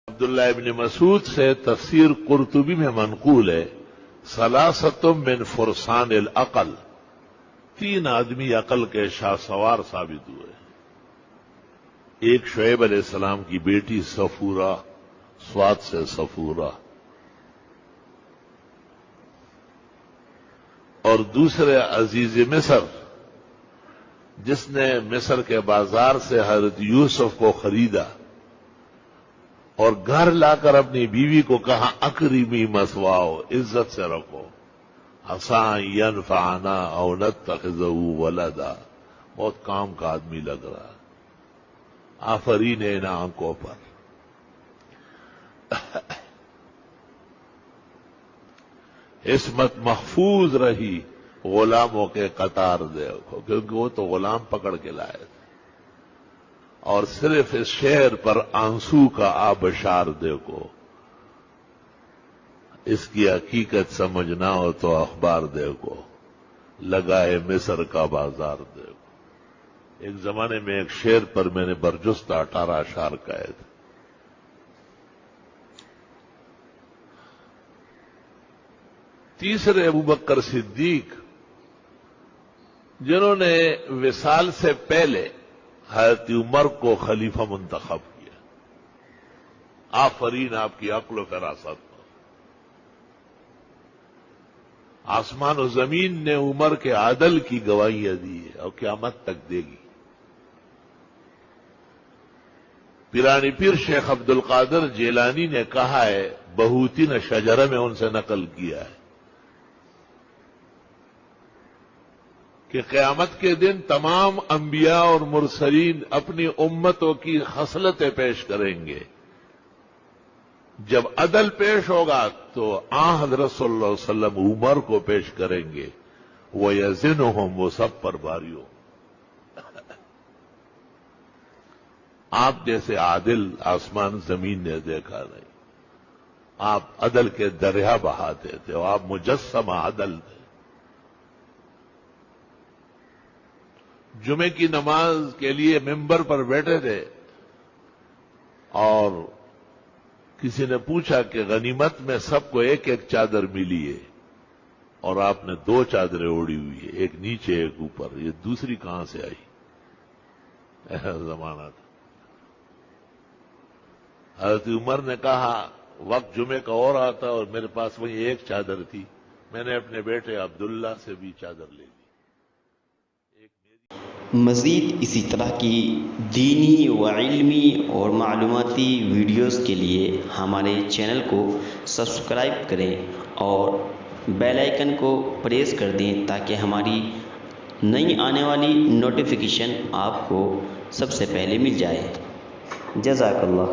عبداللہ ابن مسعود سے تفسیر قرطبی میں منقول ہے، ثلاثۃ من فرسان العقل، 3 آدمی عقل کے شاہ سوار ثابت ہوئے۔ ایک شعیب علیہ السلام کی بیٹی صفورہ، سواد سے صفورہ، اور دوسرے عزیز مصر جس نے مصر کے بازار سے حضرت یوسف کو خریدا اور گھر لا کر اپنی بیوی کو کہا اکرمی مثواہ، عزت سے رکھو، عسیٰ ینفعنا او نتخذہ ولدا، بہت کام کا آدمی لگ رہا، آفرین ان آنکھوں پر۔ عصمت محفوظ رہی غلاموں کے قطار دیکھو، کیونکہ وہ تو غلام پکڑ کے لائے تھے، اور صرف اس شعر پر آنسو کا آبشار دیکھو، اس کی حقیقت سمجھنا ہو تو اخبار دیکھو، لگائے مصر کا بازار دیکھو۔ ایک زمانے میں ایک شعر پر میں نے برجستہ 18 اشعار کہے تھے۔ تیسرے ابوبکر صدیق، جنہوں نے وصال سے پہلے حضرت عمر کو خلیفہ منتخب کیا، آفرین آپ کی عقل و فراست پر۔ آسمان و زمین نے عمر کے عدل کی گواہیاں دی ہے اور قیامت تک دے گی۔ پیرانی پیر شیخ عبد القادر جیلانی نے کہا ہے، بہوتین شجرہ میں ان سے نقل کیا ہے کہ قیامت کے دن تمام انبیاء اور مرسلین اپنی امتوں کی خصلتیں پیش کریں گے۔ جب عدل پیش ہوگا تو حضرت صلی اللہ علیہ وسلم عمر کو پیش کریں گے، وَيَزِنُهُمْ، وہ سب پر بھاری ہو۔ آپ جیسے عادل آسمان زمین نے دیکھا نہیں، آپ عدل کے دریا بہاتے تھے، اور آپ مجسمہ عدل تھے۔ جمعے کی نماز کے لیے ممبر پر بیٹھے تھے اور کسی نے پوچھا کہ غنیمت میں سب کو ایک ایک چادر ملی ہے اور آپ نے 2 چادریں اوڑھی ہوئی ہے، ایک نیچے ایک اوپر، یہ دوسری کہاں سے آئی؟ ایسا زمانہ تھا۔ حضرت عمر نے کہا وقت جمعے کا اور آتا اور میرے پاس وہی ایک چادر تھی، میں نے اپنے بیٹے عبداللہ سے بھی چادر لے لی۔ مزید اسی طرح کی دینی و علمی اور معلوماتی ویڈیوز کے لیے ہمارے چینل کو سبسکرائب کریں اور بیل آئیکن کو پریس کر دیں تاکہ ہماری نئی آنے والی نوٹیفیکیشن آپ کو سب سے پہلے مل جائے۔ جزاک اللہ۔